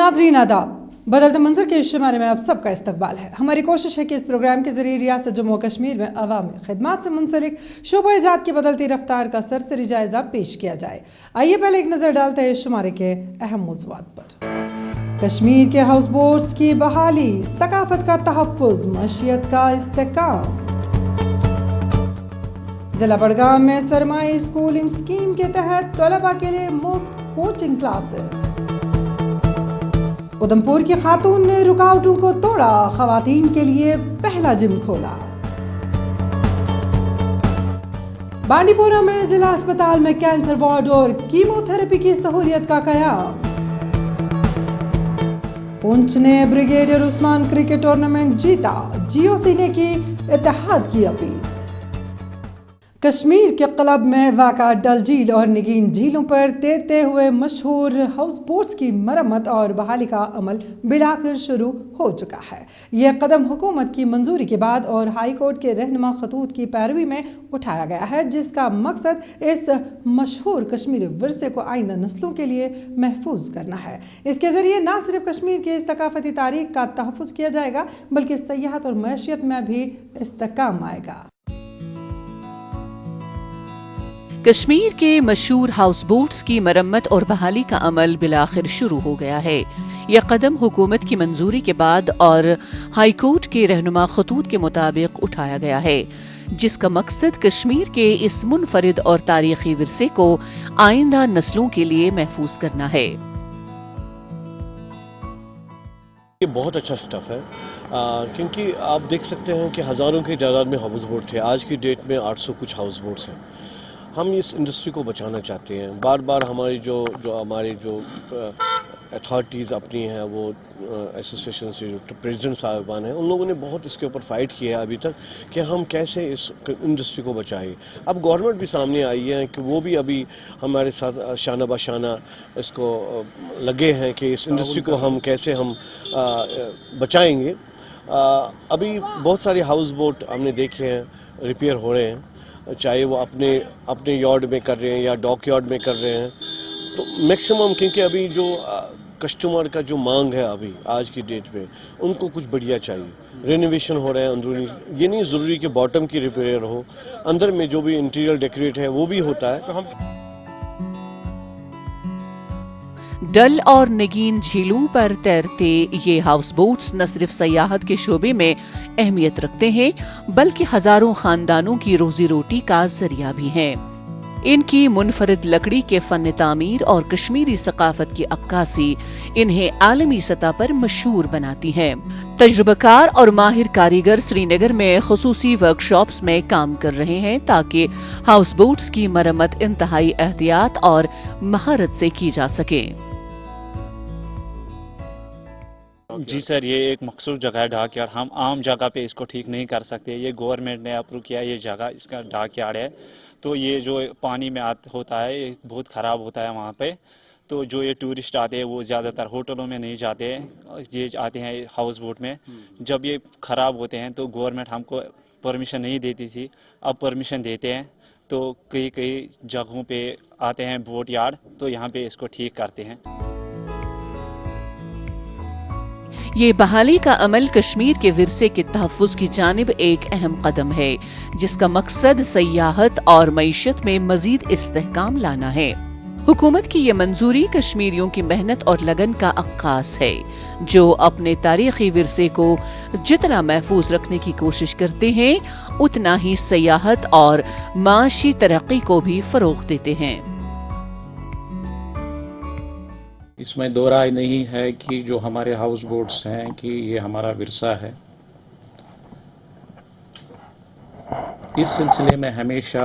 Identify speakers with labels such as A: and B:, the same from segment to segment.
A: नाज़रीन आदाब, बदलते मंजर के शुमारे में आप सबका इस्तकबाल है। हमारी कोशिश है कि इस प्रोग्राम के जरिए रियासत जम्मू और कश्मीर में अवामी खिदमात से मुंसलिक शोबा-ए-जात की बदलती रफ्तार का सरसरी जायजा पेश किया जाए। आइए पहले एक नज़र डालते हैं शुमारे के अहम मौज़ूआत पर। कश्मीर के हाउस बोट्स की बहाली, सकाफत का तहफ़्फ़ुज़, मशीयत का इस्तेहकाम। जिला बड़गाम में सरमाई स्कूलिंग स्कीम के तहत तलबा के लिए मुफ्त कोचिंग क्लासेस। उधमपुर की खातून ने रुकावटों को तोड़ा, खवातीन के लिए पहला जिम खोला। बांडीपोरा में जिला अस्पताल में कैंसर वार्ड और कीमोथेरेपी की सहूलियत का कयाम। पुंछ ने ब्रिगेडियर उस्मान क्रिकेट टूर्नामेंट जीता, जीओसी ने की इत्तेहाद की अपील। कश्मीर के क्लब में वाक़ा डल झील और नगीन झीलों पर तैरते हुए मशहूर हाउस बोट्स की मरम्मत और बहाली का अमल बिलाखिर शुरू हो चुका है। यह कदम हुकूमत की मंजूरी के बाद और हाई कोर्ट के रहनुमा खतूत की पैरवी में उठाया गया है, जिसका मकसद इस मशहूर कश्मीरी विरसे को आइंदा नस्लों के लिए महफूज करना है। इसके ज़रिए न सिर्फ कश्मीर की सकाफती तारीख का तहफ़्फ़ुज़ किया जाएगा, बल्कि सयाहत और मैशियत में भी इस्तेहकाम आएगा।
B: कश्मीर के मशहूर हाउस बोट्स की मरम्मत और बहाली का अमल बिलाखिर शुरू हो गया है। यह कदम हुकूमत की मंजूरी के बाद और हाई कोर्ट के रहनुमा खतूत के मुताबिक उठाया गया है, जिसका मकसद कश्मीर के इस मुनफरिद और तारीखी विरसे को आइंदा नस्लों के लिए महफूज करना है।
C: ये बहुत अच्छा स्टफ है, क्योंकि आप देख सकते हैं कि हज़ारों की तादाद में हाउस बोट थे। आज की डेट में 800 कुछ हाउस बोट्स हैं। हम इस इंडस्ट्री को बचाना चाहते हैं। बार बार हमारी जो अथॉरिटीज़ अपनी हैं, वो एसोसिएशन से जो प्रेसिडेंट साहिबान हैं, उन लोगों ने बहुत इसके ऊपर फ़ाइट किया है अभी तक कि हम कैसे इस इंडस्ट्री को बचाएं। अब गवर्नमेंट भी सामने आई है कि वो भी अभी हमारे साथ शाना बशाना इसको लगे हैं कि इस इंडस्ट्री को हम कैसे बचाएंगे। अभी बहुत सारे हाउस बोट हमने देखे हैं रिपेयर हो रहे हैं, चाहे वो अपने यार्ड में कर रहे हैं या डॉक यार्ड में कर रहे हैं। तो मैक्सिमम, क्योंकि अभी जो कस्टमर का जो मांग है अभी आज की डेट में, उनको कुछ बढ़िया चाहिए। रेनोवेशन हो रहा है अंदरूनी, ये नहीं ज़रूरी कि बॉटम की रिपेयर हो, अंदर में जो भी इंटीरियर डेकोरेट है वो भी होता है। तो हम
B: डल और नगीन झीलों पर तैरते ये हाउस बोट्स न सिर्फ सयाहत के शोबे में अहमियत रखते हैं, बल्कि हजारों खानदानों की रोजी रोटी का जरिया भी हैं। इनकी मुनफरिद लकड़ी के फन तामीर और कश्मीरी सकाफत की अक्कासी इन्हें आलमी सतह पर मशहूर बनाती है। तजुर्बाकार और माहिर कारीगर श्रीनगर में खुसूसी वर्कशॉप्स में काम कर रहे हैं, ताकि हाउस बोट्स की मरम्मत इंतहाई एहतियात और महारत से की जा सके।
D: जी सर, ये एक मखसूस जगह है डाक यार्ड। हम आम जगह पे इसको ठीक नहीं कर सकते। ये गवर्नमेंट ने अप्रूव किया ये जगह, इसका डाक यार्ड है। तो ये जो पानी में होता है, ये बहुत ख़राब होता है वहाँ पे। तो जो ये टूरिस्ट आते हैं वो ज़्यादातर होटलों में नहीं जाते हैं, ये आते हैं हाउस बोट में। जब ये ख़राब होते हैं तो गवर्नमेंट हमको परमिशन नहीं देती थी, अब परमिशन देते हैं। तो कई जगहों पे आते हैं बोट यार्ड, तो यहाँ पे इसको ठीक करते हैं।
B: ये बहाली का अमल कश्मीर के विरसे के तहफ़्फ़ुज़ की जानिब एक अहम कदम है, जिसका मकसद सयाहत और मईशत में मजीद इस्तेहकाम लाना है। हुकूमत की ये मंजूरी कश्मीरियों की मेहनत और लगन का अक्कास है, जो अपने तारीखी विरसे को जितना महफूज रखने की कोशिश करते हैं, उतना ही सयाहत और माशी तरक्की को भी फरोग़ देते हैं।
E: इसमें दो राय नहीं है कि जो हमारे हाउस बोट्स हैं कि ये हमारा विरसा है। इस सिलसिले में हमेशा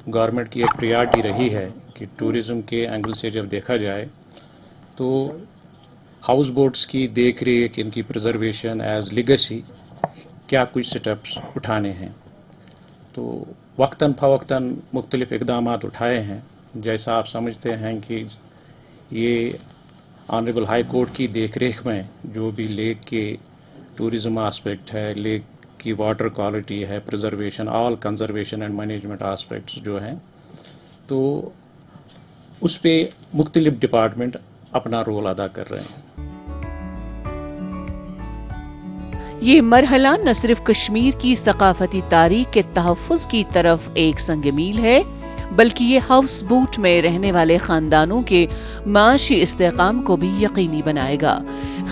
E: गवर्नमेंट की एक प्रायोरिटी रही है कि टूरिज़्म के एंगल से जब देखा जाए तो हाउस बोट्स की देख रेख, इनकी प्रिजर्वेशन एज लिगेसी, क्या कुछ स्टेप्स उठाने हैं। तो वक्तन फ़वक्तन मुख्तलिफ इक़दामात उठाए हैं। जैसा आप समझते हैं कि ये ऑनरेबल हाई कोर्ट की देखरेख में जो भी लेक के टूरिज़्म आस्पेक्ट है, लेक की वाटर क्वालिटी है, preservation, all conservation and management aspects जो हैं, तो उस पे मुख्तलिफ डिपार्टमेंट अपना रोल अदा कर रहे हैं।
B: ये मरहला न सिर्फ कश्मीर की सकाफती तारीख के तहफ़्फ़ुज़ की तरफ एक संग मील है, बल्कि ये हाउस बोट में रहने वाले खानदानों के माशी इस्तेकाम को भी यकीनी बनाएगा।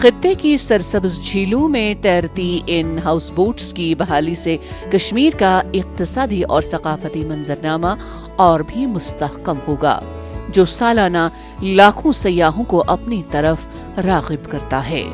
B: खित्ते की सरसब्ज झीलों में तैरती इन हाउस बोट्स की बहाली से कश्मीर का इक्तिसादी और सकाफती मंजरनामा और भी मुस्तहकम होगा, जो सालाना लाखों सयाहों को अपनी तरफ राग़िब करता है।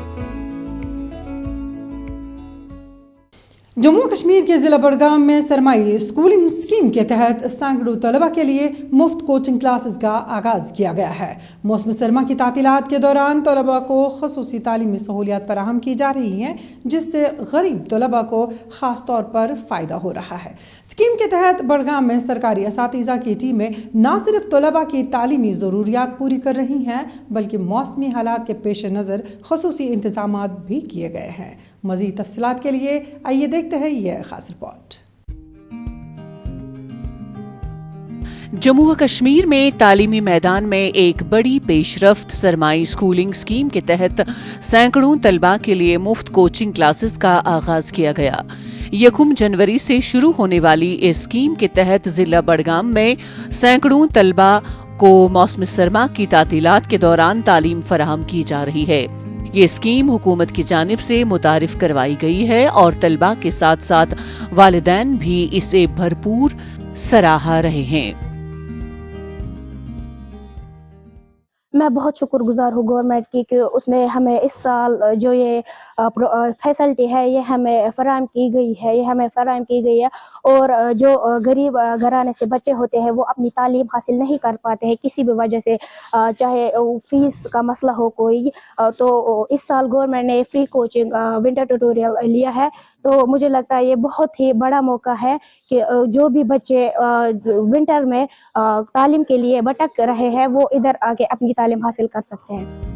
A: जम्मू कश्मीर के ज़िला बड़गाम में सरमाई स्कूलिंग स्कीम के तहत सैकड़ों तलबा के लिए मुफ्त कोचिंग क्लासेस का आगाज़ किया गया है। मौसम सरमा की तातीलात के दौरान तलबा को खसूसी तालीमी सहूलियात फराहम की जा रही हैं, जिससे गरीब तलबा को ख़ास तौर पर फ़ायदा हो रहा है। स्कीम के तहत बड़गाम में सरकारी असातिज़ा की टीमें न सिर्फ तलबा की तालीमी ज़रूरियात पूरी कर रही हैं, बल्कि मौसमी हालात के पेश नज़र खसूसी इंतज़ामात भी किए गए हैं। मज़ीद तफसीलात के लिए आइए देखते हैं यह खास रिपोर्ट।
B: जम्मू व कश्मीर में तालीमी मैदान में एक बड़ी पेशरफ्त सरमाई स्कूलिंग स्कीम के तहत सैकड़ों तलबा के लिए मुफ्त कोचिंग क्लासेस का आगाज किया गया। 1 जनवरी से शुरू होने वाली इस स्कीम के तहत जिला बड़गाम में सैकड़ों तलबा को मौसम सरमा की तातीलात के दौरान तालीम फराहम की जा रही है। ये स्कीम हुकूमत की जानिब से मुतारिफ करवाई गई है और तलबा के साथ साथ वालिदैन भी इसे भरपूर सराहा रहे हैं।
F: मैं बहुत शुक्रगुजार हूँ गवर्नमेंट की कि उसने हमें इस साल जो ये फैसिलिटी है ये हमें फराहम की गई है, और जो गरीब घराने से बच्चे होते हैं वो अपनी तालीम हासिल नहीं कर पाते हैं किसी भी वजह से, चाहे फीस का मसला हो कोई, तो इस साल गवर्नमेंट ने फ्री कोचिंग विंटर ट्यूटोरियल लिया है। तो मुझे लगता है ये बहुत ही बड़ा मौका है कि जो भी बच्चे विंटर में तालीम के लिए भटक रहे हैं वो इधर आके अपनी तालीम हासिल कर सकते हैं।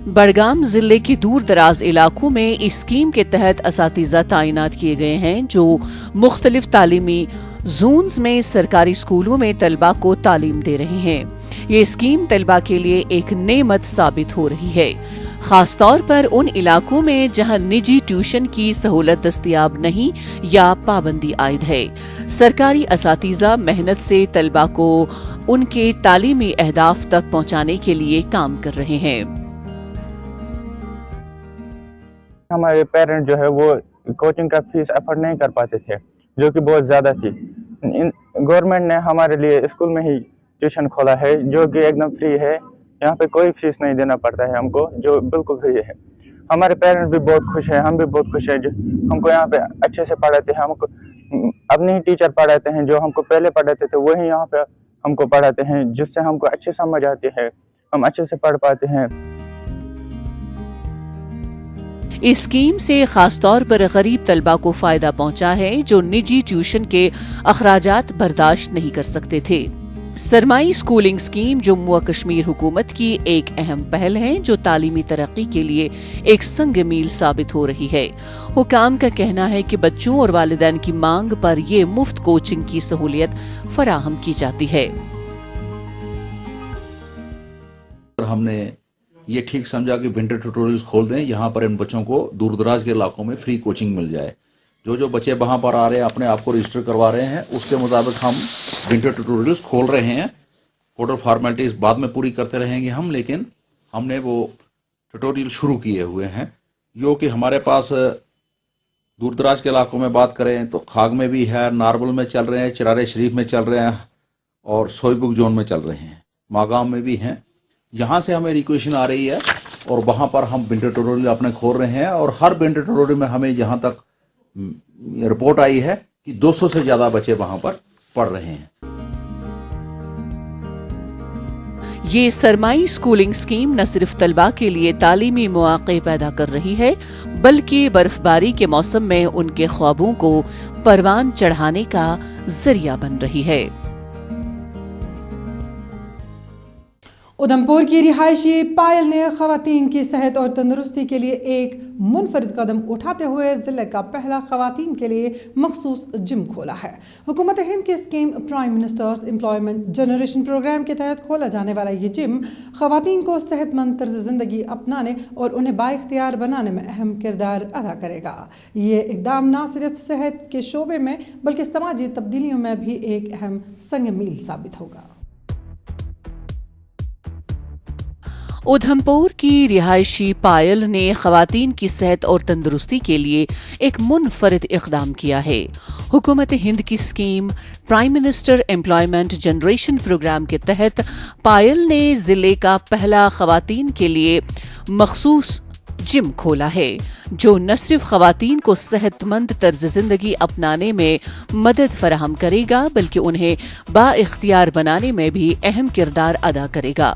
B: बड़गाम जिले के दूर दराज इलाकों में इस स्कीम के तहत असातिज़ा ताइनात किए गए हैं, जो मुख्तलिफ तालीमी जोन्स में सरकारी स्कूलों में तलबा को तालीम दे रहे हैं। ये स्कीम तलबा के लिए एक नेमत साबित हो रही है, खास तौर पर उन इलाकों में जहां निजी ट्यूशन की सहूलत दस्तयाब नहीं या पाबंदी आयद है। सरकारी असातिज़ा मेहनत से तलबा को उनके तालीमी अहदाफ तक पहुंचाने के लिए काम कर रहे हैं।
G: हमारे पेरेंट जो है वो कोचिंग का फीस अफोर्ड नहीं कर पाते थे, जो कि बहुत ज़्यादा थी। गवर्नमेंट ने हमारे लिए स्कूल में ही ट्यूशन खोला है, जो कि एकदम फ्री है। यहाँ पे कोई फीस नहीं देना पड़ता है हमको, जो बिल्कुल फ्री है। हमारे पेरेंट्स भी बहुत खुश हैं, हम भी बहुत खुश हैं। जो हमको यहाँ पे अच्छे से पढ़ाते हैं, हमको अपने ही टीचर पढ़ाते हैं, जो हमको पहले पढ़ाते थे वही यहाँ पे हमको पढ़ाते हैं, जिससे हमको अच्छे समझ आती है, हम अच्छे से पढ़ पाते हैं।
B: इस स्कीम से खास तौर पर गरीब तलबा को फायदा पहुंचा है, जो निजी ट्यूशन के अखराजात बर्दाश्त नहीं कर सकते थे। सरमाई स्कूलिंग स्कीम जम्मू व कश्मीर हुकूमत की एक अहम पहल है, जो तालीमी तरक्की के लिए एक संग मील साबित हो रही है। हुकाम का कहना है कि बच्चों और वालिदैन की मांग पर ये मुफ्त कोचिंग की सहूलियत फराहम की जाती है।
H: हमने ये ठीक समझा कि विंटर ट्यूटोरियल्स खोल दें, यहाँ पर इन बच्चों को दूर दराज के इलाकों में फ्री कोचिंग मिल जाए। जो बच्चे वहाँ पर आ रहे हैं, अपने आप को रजिस्टर करवा रहे हैं, उसके मुताबिक हम विंटर ट्यूटोरियल्स खोल रहे हैं। टोटल फॉर्मेलिटीज बाद में पूरी करते रहेंगे हम, लेकिन हमने वो ट्यूटोरियल शुरू किए हुए हैं, जो कि हमारे पास दूर दराज के इलाकों में बात करें तो खाग में भी है, नारबल में चल रहे हैं, चरारे शरीफ में चल रहे हैं और सोईबुक जोन में चल रहे हैं, मागाम में भी हैं। यहाँ से हमें रिक्वेशन आ रही है और वहाँ पर हम विंटर ट्यूटोरियल अपने खोल रहे हैं, और हर विंटर ट्यूटोरियल में हमें जहाँ तक रिपोर्ट आई है कि 200 से ज़्यादा बच्चे वहाँ पर पढ़ रहे हैं।
B: ये सरमाई स्कूलिंग स्कीम न सिर्फ तलबा के लिए तालीमी मौक़े पैदा कर रही है, बल्कि बर्फबारी के मौसम में उनके ख्वाबों को परवान चढ़ाने का जरिया बन रही है।
A: उधमपुर की रिहायशी पायल ने खवातीन की सेहत और तंदुरुस्ती के लिए एक मुनफरिद कदम उठाते हुए ज़िले का पहला खवातीन के लिए मखसूस जिम खोला है। हुकूमत हिंद की scheme prime ministers employment generation programme के तहत खोला जाने वाला ये जिम खवातीन को सेहतमंद तर्ज ज़िंदगी अपनाने और उन्हें बाइख्तियार बनाने में अहम किरदार अदा करेगा। ये इक़दाम न सिर्फ सेहत के शोबे में बल्कि समाजी तब्दीलियों में भी एक अहम संग मील साबित होगा।
B: उधमपुर की रिहायशी पायल ने खवातीन की सेहत और तंदुरुस्ती के लिए एक मुनफरिद इक़दाम किया है। हुकूमत हिंद की scheme prime minister employment generation programme के तहत पायल ने ज़िले का पहला खवातीन के लिए मखसूस जिम खोला है, जो न सिर्फ खवातीन को सेहतमंद तर्ज ज़िंदगी अपनाने में मदद फराहम करेगा बल्कि उन्हें बाइख्तियार बनाने में भी अहम किरदार अदा करेगा।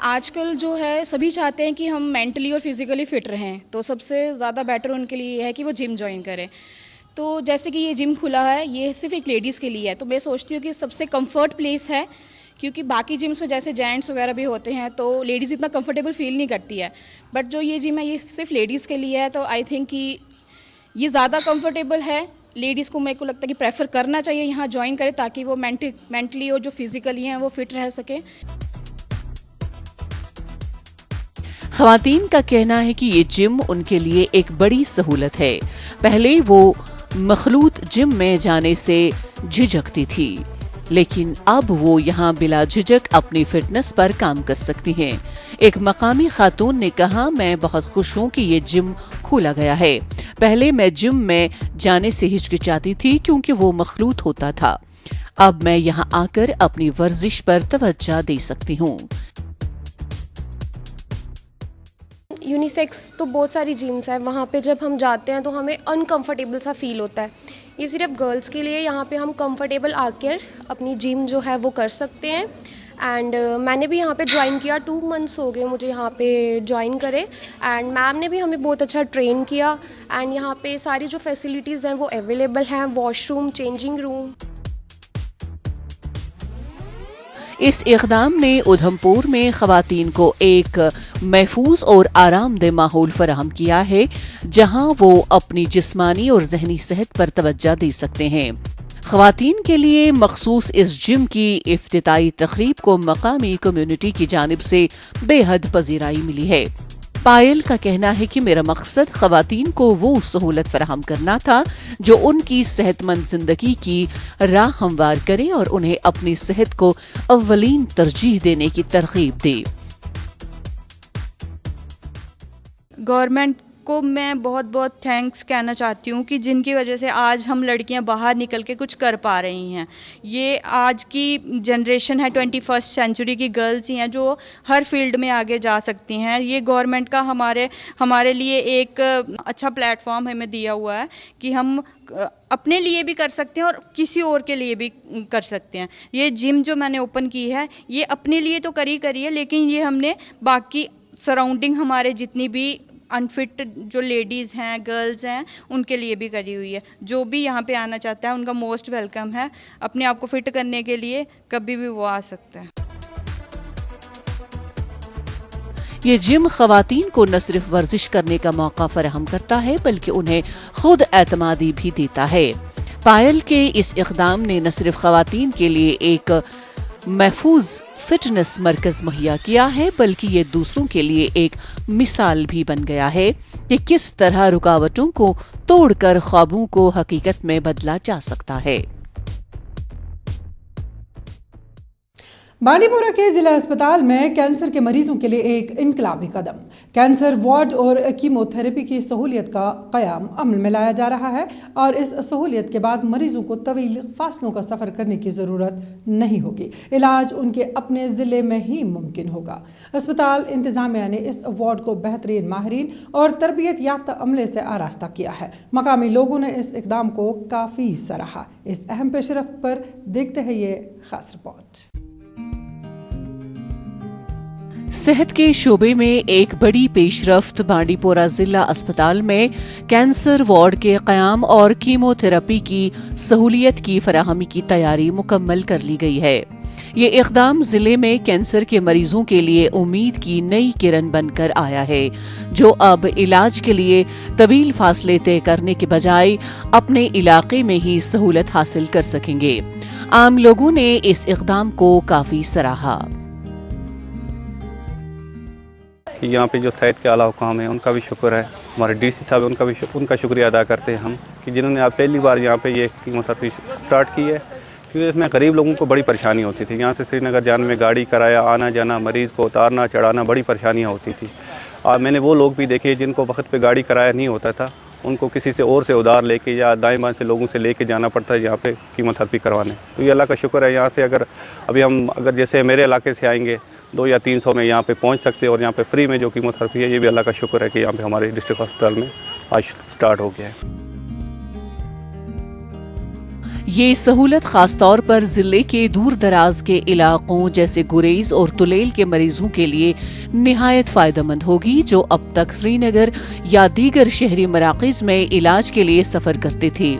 I: आजकल जो है सभी चाहते हैं कि हम मेंटली और फिज़िकली फ़िट रहें, तो सबसे ज़्यादा बेटर उनके लिए है कि वो जिम ज्वाइन करें। तो जैसे कि ये जिम खुला है, ये सिर्फ एक लेडीज़ के लिए है, तो मैं सोचती हूँ कि सबसे कंफर्ट प्लेस है, क्योंकि बाकी जिम्स में जैसे जेंट्स वगैरह भी होते हैं तो लेडीज़ इतना कंफर्टेबल फील नहीं करती है, बट जो ये जिम है ये सिर्फ लेडीज़ के लिए है, तो आई थिंक कि ये ज़्यादा कंफर्टेबल है। लेडीज़ को मेरे को लगता है कि प्रेफर करना चाहिए यहाँ ज्वाइन करें, ताकि वो मेंटली और जो फिज़िकली हैं वो फिट रह सकें।
B: खवातीन का कहना है कि ये जिम उनके लिए एक बड़ी सहूलत है। पहले वो मखलूत जिम में जाने से झिझकती थी, लेकिन अब वो यहाँ बिला झिझक अपनी फिटनेस पर काम कर सकती हैं। एक मकामी खातून ने कहा, मैं बहुत खुश हूँ कि ये जिम खोला गया है। पहले मैं जिम में जाने से हिचकिचाती थी क्योंकि वो मखलूत होता था। अब मैं यहाँ आकर अपनी वर्जिश पर तवज्जो दे सकती हूँ।
J: यूनिसेक्स तो बहुत सारी जिम्स हैं, वहाँ पे जब हम जाते हैं तो हमें अनकंफर्टेबल सा फील होता है। ये सिर्फ गर्ल्स के लिए, यहाँ पे हम कंफर्टेबल आकर अपनी जिम जो है वो कर सकते हैं। एंड मैंने भी यहाँ पे ज्वाइन किया, 2 मंथ्स हो गए मुझे यहाँ पे ज्वाइन करे, एंड मैम ने भी हमें बहुत अच्छा ट्रेन किया। एंड यहाँ पे सारी जो फैसिलिटीज़ हैं वो अवेलेबल हैं, वॉशरूम, चेंजिंग रूम।
B: इस इक़दाम ने उधमपुर में खवातीन को एक महफूज और आरामदेह माहौल फराहम किया है, जहां वो अपनी जिस्मानी और ज़हनी सेहत पर तवज्जो दे सकते हैं। खवातीन के लिए मखसूस इस जिम की इफ्तिताई तकरीब को मकामी कम्युनिटी की जानिब से बेहद पजीराई मिली है। पायल का कहना है कि मेरा मकसद खवातीन को वो सहूलत फराहम करना था जो उनकी सेहतमंद जिंदगी की राह हमवार करे और उन्हें अपनी सेहत को अव्वलीन तरजीह देने की तरगीब दे।
K: गवर्नमेंट को मैं बहुत बहुत थैंक्स कहना चाहती हूँ कि जिनकी वजह से आज हम लड़कियाँ बाहर निकल के कुछ कर पा रही हैं। ये आज की जनरेशन है, 21st सेंचुरी की गर्ल्स ही हैं जो हर फील्ड में आगे जा सकती हैं। ये गवर्नमेंट का हमारे लिए एक अच्छा प्लेटफॉर्म हमें दिया हुआ है कि हम अपने लिए भी कर सकते हैं और किसी और के लिए भी कर सकते हैं। ये जिम जो मैंने ओपन की है ये अपने लिए तो करी है, लेकिन ये हमने बाकी सराउंडिंग हमारे जितनी भी अनफिट जो लेडीज़ हैं, गर्ल्स हैं, उनके लिए भी करी हुई है। जो भी यहाँ पे आना चाहता है उनका मोस्ट वेलकम है। अपने आप को फिट करने के लिए कभी भी वो आ सकते हैं।
B: ये जिम खवातीन को न सिर्फ वर्जिश करने का मौका फराहम करता है बल्कि उन्हें खुद एतमादी भी देता है। पायल के इस इक़दाम ने न सिर्फ खवातीन के लिए एक महफूज फिटनेस मरकज मुहैया किया है बल्कि ये दूसरों के लिए एक मिसाल भी बन गया है कि किस तरह रुकावटों को तोड़कर ख्वाबों को हकीकत में बदला जा सकता है।
A: बांडीपोरा के जिला अस्पताल में कैंसर के मरीजों के लिए एक इनकलाबी कदम, कैंसर वार्ड और कीमोथेरेपी की सहूलियत का क़याम अमल में लाया जा रहा है और इस सहूलियत के बाद मरीजों को तवील फासलों का सफ़र करने की ज़रूरत नहीं होगी। इलाज उनके अपने ज़िले में ही मुमकिन होगा। अस्पताल इंतज़ामिया ने इस वार्ड को बेहतरीन माहिरीन और तरबियत याफ्ता अमले से आरास्ता किया है। मकामी लोगों ने इस इक़दाम को काफ़ी सराहा। इस अहम पेशरफ्त पर देखते हैं ये खास रिपोर्ट।
B: सेहत के शोबे में एक बड़ी पेशरफ्त बांडीपोरा जिला अस्पताल में कैंसर वार्ड के क़याम और कीमोथेरेपी की सहूलियत की फराहमी की तैयारी मुकम्मल कर ली गई है। یہ اقدام ضلع میں کینسر کے مریضوں کے لیے امید کی نئی کرن بن کر آیا ہے، جو اب علاج کے لیے طویل فاصلے طے کرنے کے بجائے اپنے علاقے میں ہی سہولت حاصل کر سکیں گے۔ عام لوگوں نے اس اقدام کو کافی سراہا۔
L: یہاں پہ جو سائٹ کے اعلیٰ حکام ہیں ان کا بھی شکر ہے، ہمارے ڈی سی صاحب ان کا شکریہ ادا کرتے ہیں ہم کہ جنہوں نے آپ پہلی بار یہاں پہ یہ قیمت اسٹارٹ کی ہے، کیونکہ اس میں غریب لوگوں کو بڑی پریشانی ہوتی تھی۔ یہاں سے سری نگر جانے میں گاڑی کرایہ، آنا جانا، مریض کو اتارنا چڑھانا بڑی پریشانیاں ہوتی تھی۔ اور میں نے وہ لوگ بھی دیکھے جن کو وقت پہ گاڑی کرایہ نہیں ہوتا تھا، ان کو کسی سے اور سے ادھار لے کے یا دائیں بائیں سے لوگوں سے لے کے جانا پڑتا ہے یہاں پہ کیموتھراپی کروانے۔ تو یہ اللہ کا شکر ہے، یہاں سے اگر جیسے میرے علاقے سے آئیں گے 200 یا 300 میں یہاں پہ پہنچ سکتے ہیں، اور یہاں پہ فری میں جو کیموتھراپی ہے یہ بھی اللہ کا شکر ہے کہ یہاں پہ ہمارے ڈسٹرکٹ ہاسپٹل میں آج سٹارٹ ہو گیا ہے۔
B: یہ سہولت خاص طور پر ضلع کے دور دراز کے علاقوں جیسے گریز اور تلیل کے مریضوں کے لیے نہایت فائدہ مند ہوگی، جو اب تک سری نگر یا دیگر شہری مراکز میں علاج کے لیے سفر کرتے تھے،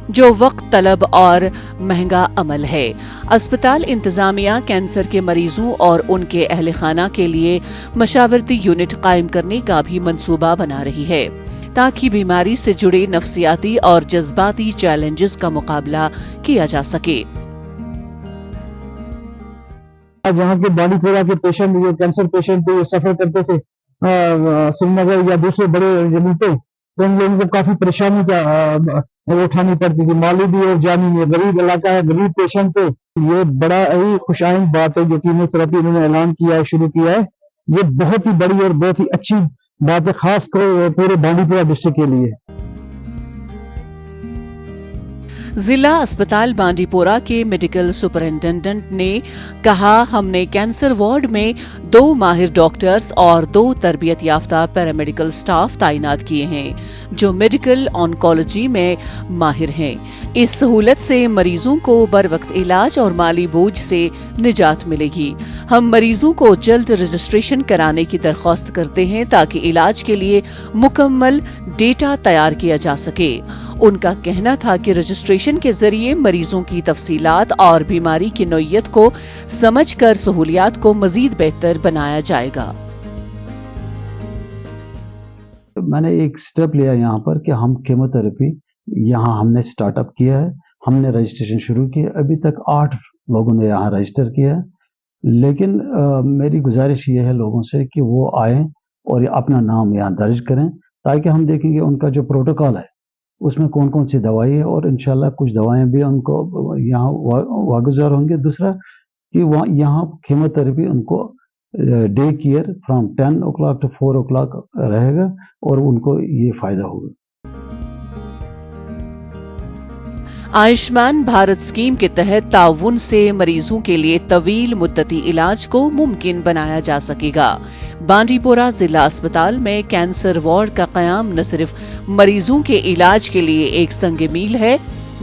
B: جو وقت طلب اور مہنگا عمل ہے۔ اسپتال انتظامیہ کینسر کے مریضوں اور ان کے اہل خانہ کے لیے مشاورتی یونٹ قائم کرنے کا بھی منصوبہ بنا رہی ہے، تاکہ بیماری سے جڑے نفسیاتی اور جذباتی چیلنجز کا مقابلہ کیا جا سکے۔
M: جہاں کے بانڈی پورہ کے پیشنٹ، یہ کینسر پیشنٹ یہ سفر کرتے تھے سری نگر یا دوسرے بڑے ضلعوں پہ، تو ان لوگوں کو کافی پریشانی اٹھانی پڑتی تھی، مالی بھی اور جانی بھی۔ غریب علاقہ ہے، غریب پیشنٹ پہ یہ بڑا ہی خوش آئند بات ہے جو کیموتھراپی انہوں نے اعلان کیا ہے، شروع کیا ہے۔ یہ بہت ہی بڑی اور بہت ہی اچھی بات ہے، خاص کر پورے بانڈی پورہ ڈسٹرکٹ کے لیے۔
B: ضلع اسپتال بانڈی پورہ کے میڈیکل سپرنٹینڈنٹ نے کہا، ہم نے کینسر وارڈ میں 2 ماہر ڈاکٹرز اور 2 تربیت یافتہ پیرامیڈیکل سٹاف تعینات کیے ہیں جو میڈیکل آنکولوجی میں ماہر ہیں۔ اس سہولت سے مریضوں کو بر وقت علاج اور مالی بوجھ سے نجات ملے گی۔ ہم مریضوں کو جلد رجسٹریشن کرانے کی درخواست کرتے ہیں تاکہ علاج کے لیے مکمل ڈیٹا تیار کیا جا سکے۔ ان کا کہنا تھا کہ رجسٹریشن کے ذریعے مریضوں کی تفصیلات اور بیماری کی نوعیت کو سمجھ کر سہولیات کو مزید بہتر بنایا جائے گا۔
M: میں نے ایک سٹیپ لیا یہاں پر کہ ہم کیموتھراپی یہاں ہم نے سٹارٹ اپ کیا ہے، ہم نے رجسٹریشن شروع کی ہے۔ ابھی تک 8 لوگوں نے یہاں رجسٹر کیا ہے، لیکن میری گزارش یہ ہے لوگوں سے کہ وہ آئیں اور اپنا نام یہاں درج کریں، تاکہ ہم دیکھیں گے ان کا جو پروٹوکول ہے اس میں کون کون سی دوائی ہے، اور انشاءاللہ کچھ دوائیں بھی ان کو یہاں واگزار ہوں گے۔ دوسرا کہ یہاں کیموتھراپی ان کو day care from 10 o'clock to 4 o'clock رہے گا، اور ان کو یہ فائدہ ہوگا۔
B: آیوشمان بھارت اسکیم کے تحت تعاون سے مریضوں کے لیے طویل مدتی علاج کو ممکن بنایا جا سکے گا۔ بانڈی پورہ ضلع اسپتال میں کینسر وارڈ کا قیام نہ صرف مریضوں کے علاج کے لیے ایک سنگ میل ہے،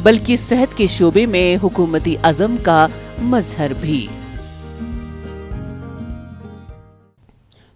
B: بلکہ صحت کے شعبے میں حکومتی عزم کا مظہر بھی۔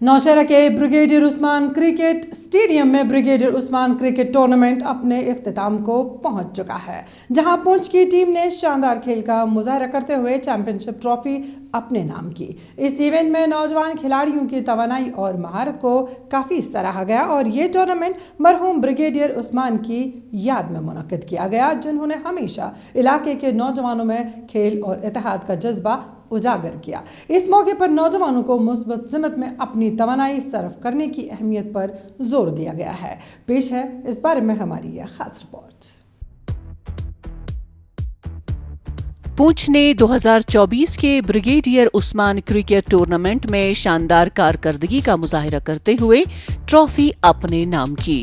A: نوشہرہ کے بریگیڈیئر عثمان کرکٹ اسٹیڈیم میں بریگیڈیئر عثمان کرکٹ ٹورنامنٹ اپنے اختتام کو پہنچ چکا ہے، جہاں پونچھ کی ٹیم نے شاندار کھیل کا مظاہرہ کرتے ہوئے چیمپئن شپ ٹرافی اپنے نام کی۔ اس ایونٹ میں نوجوان کھلاڑیوں کی توانائی اور مہارت کو کافی سراہا گیا، اور یہ ٹورنامنٹ مرحوم بریگیڈیئر عثمان کی یاد میں منعقد کیا گیا، جنہوں نے ہمیشہ علاقے کے نوجوانوں میں کھیل اور اتحاد کا جذبہ اجاگر کیا۔ اس موقع پر نوجوانوں کو مثبت سمت میں اپنی توانائی صرف کرنے کی اہمیت پر زور دیا گیا ہے۔ پیش ہے اس بارے میں ہماری یہ خاص رپورٹ۔
B: پونچھ نے 2024 کے بریگیڈیئر عثمان کرکٹ ٹورنامنٹ میں شاندار کارکردگی کا مظاہرہ کرتے ہوئے ٹرافی اپنے نام کی۔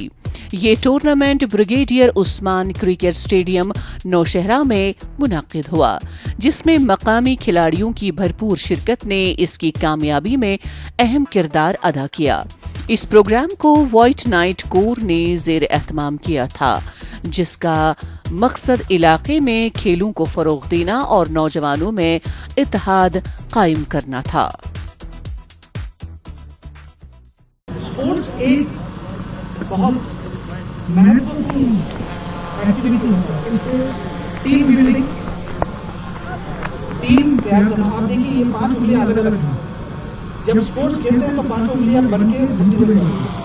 B: یہ ٹورنامنٹ بریگیڈیئر عثمان کرکٹ اسٹیڈیم نوشہرہ میں منعقد ہوا، جس میں مقامی کھلاڑیوں کی بھرپور شرکت نے اس کی کامیابی میں اہم کردار ادا کیا۔ اس پروگرام کو وائٹ نائٹ کور نے زیر اہتمام کیا تھا، جس کا مقصد علاقے میں کھیلوں کو فروغ دینا اور نوجوانوں میں اتحاد قائم کرنا تھا۔
N: اسپورٹس ایک بہت مہتوپورن ایکٹیویٹی ہے، اس سے ٹیم بلڈنگ، टीम तैयार करना। आप देखिए ये 5 उंगलियां अलग अलग हैं, जब स्पोर्ट्स खेलते हैं तो 5 उंगलियां बन के हड्डी बन जाती है।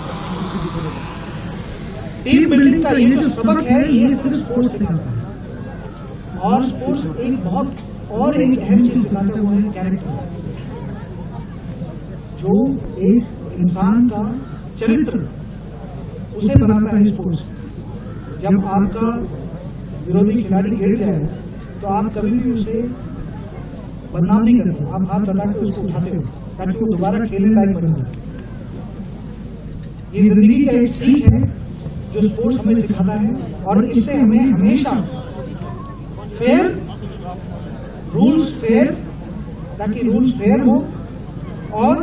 N: टीम बिल्डिंग का ये जो सबक है ये सिर्फ स्पोर्ट्स सिखाता है, और स्पोर्ट्स एक बहुत और एक अहम चीज सिखाता है, वो है कैरेक्टर, जो एक इंसान का चरित्र उसे बनाता है स्पोर्ट्स। जब आपका विरोधी खिलाड़ी गिर जाए तो आप कभी भी उसे बदनाम नहीं करते, आप हाथ लगा के उसको उठाते हो ताकि वो दोबारा खेलने लायक बन जाए। ये जिंदगी का एक सीख है जो स्पोर्ट्स हमें सिखाता है, और इससे हमें हमेशा फेयर रूल्स फेयर, ताकि रूल्स फेयर हो, और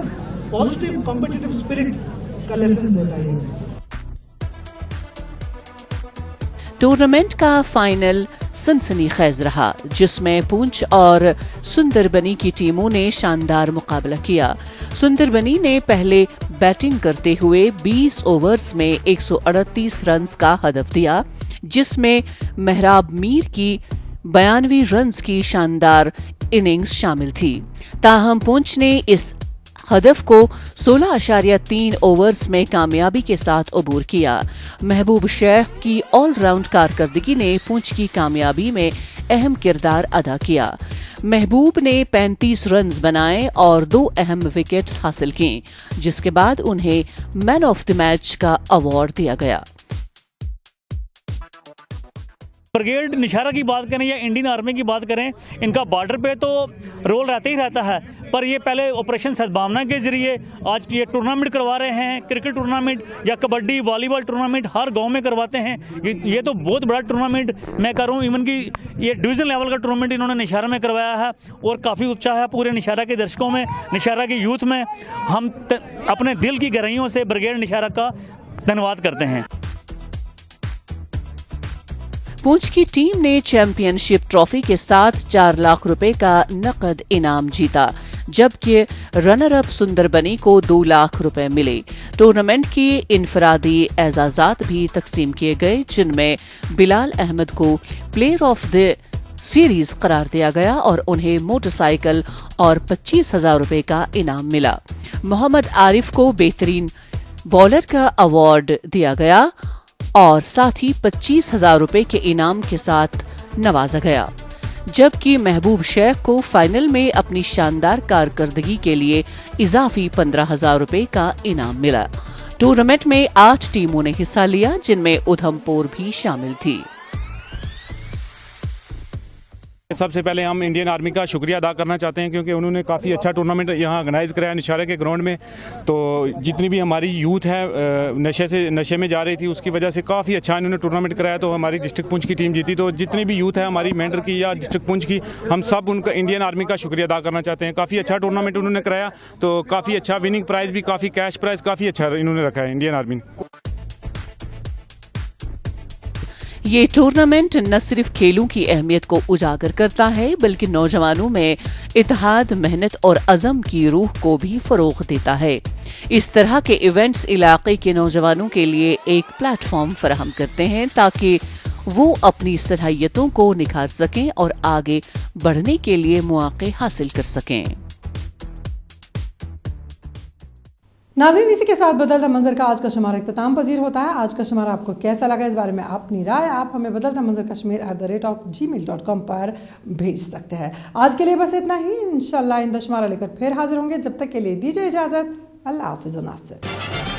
N: पॉजिटिव कॉम्पिटिटिव स्पिरिट का लेसन देता है।
B: टूर्नामेंट का फाइनल सनसनीखेज रहा, जिसमें पूंछ और सुंदरबनी की टीमों ने शानदार मुकाबला किया। सुंदरबनी ने पहले बैटिंग करते हुए 20 ओवर्स में 138 रन्स का हदफ दिया, जिसमें मेहराब मीर की 92 रन्स की शानदार इनिंग्स शामिल थी। ताहम पूंछ ने इस हदफ को 16.3 ओवर्स में कामयाबी के साथ अबूर किया। महबूब शेख की ऑलराउंड कारकर्दगी ने पूंछ की कामयाबी में अहम किरदार अदा किया। महबूब ने 35 रन्स बनाए और 2 अहम विकेट्स हासिल की, जिसके बाद उन्हें मैन ऑफ द मैच का अवार्ड दिया गया।
O: ब्रिगेड निशारा की बात करें या इंडियन आर्मी की बात करें, इनका बॉर्डर पे तो रोल रहता ही रहता है, पर ये पहले ऑपरेशन सद्भावना के जरिए आज ये टूर्नामेंट करवा रहे हैं। क्रिकेट टूर्नामेंट या कबड्डी वॉलीबॉल टूर्नामेंट हर गांव में करवाते हैं। ये तो बहुत बड़ा टूर्नामेंट मैं कर रहा हूँ, इवन की ये डिवीजन लेवल का टूर्नामेंट इन्होंने निशारा में करवाया है, और काफ़ी उत्साह है पूरे निशारा के दर्शकों में, निशारा के यूथ में। हम अपने दिल की गहराइयों से ब्रिगेड निशारा का धन्यवाद करते हैं।
B: पूंछ की टीम ने चैंपियनशिप ट्रॉफी के साथ 4 लाख रुपए का नकद इनाम जीता, जबकि रनर अप सुंदरबनी को 2 लाख रुपए मिले। टूर्नामेंट के इनफरादी एजाजात भी तकसीम किए गए, जिनमें बिलाल अहमद को प्लेयर ऑफ द सीरीज करार दिया गया और उन्हें मोटरसाइकिल और 25,000 रुपए का इनाम मिला। मोहम्मद आरिफ को बेहतरीन बॉलर का अवार्ड दिया गया और साथ ही 25,000 रुपए के इनाम के साथ नवाजा गया, जबकि महबूब शेख को फाइनल में अपनी शानदार कारकर्दगी के लिए इजाफी 15,000 रुपए का इनाम मिला। टूर्नामेंट में 8 टीमों ने हिस्सा लिया, जिनमें उधमपुर भी शामिल थी।
P: सबसे पहले हम इंडियन आर्मी का शुक्रिया अदा करना चाहते हैं, क्योंकि उन्होंने काफ़ी अच्छा टूर्नामेंट यहाँ ऑर्गेनाइज कराया निशारे के ग्राउंड में। तो जितनी भी हमारी यूथ है नशे में जा रही थी, उसकी वजह से काफ़ी अच्छा इन्होंने टूर्नामेंट कराया, तो हमारी डिस्ट्रिक्ट पुंछ की टीम जीती। तो जितनी भी यूथ है हमारी मेंढर की या डिस्ट्रिक्ट पुंछ की, हम सब उनका इंडियन आर्मी का शुक्रिया अदा करना चाहते हैं। काफ़ी अच्छा टूर्नामेंट उन्होंने कराया, तो काफ़ी अच्छा विनिंग प्राइज भी, काफ़ी कैश प्राइज काफ़ी अच्छा इन्होंने रखा है इंडियन आर्मी ने।
B: ये टूर्नामेंट न सिर्फ खेलों की अहमियत को उजागर करता है, बल्कि नौजवानों में इत्तेहाद, मेहनत और अज़म की रूह को भी फरोग़ देता है। इस तरह के इवेंट्स इलाके के नौजवानों के लिए एक प्लेटफॉर्म फराहम करते हैं, ताकि वो अपनी सलाहियतों को निखार सकें और आगे बढ़ने के लिए मौके हासिल कर सकें।
A: नाज़रीन, इसी के साथ बदलता मंजर का आज का शुमारा इख्तिताम पजीर होता है। आज का शुमारा आपको कैसा लगा, इस बारे में अपनी राय आप हमें बदलता मंजर kashmir@gmail.com पर भेज सकते हैं। आज के लिए बस इतना ही। इंशाल्लाह आइंदा शुमारा लेकर फिर हाजिर होंगे। जब तक के लिए दीजिए इजाज़त। अल्लाह हाफ़िज़।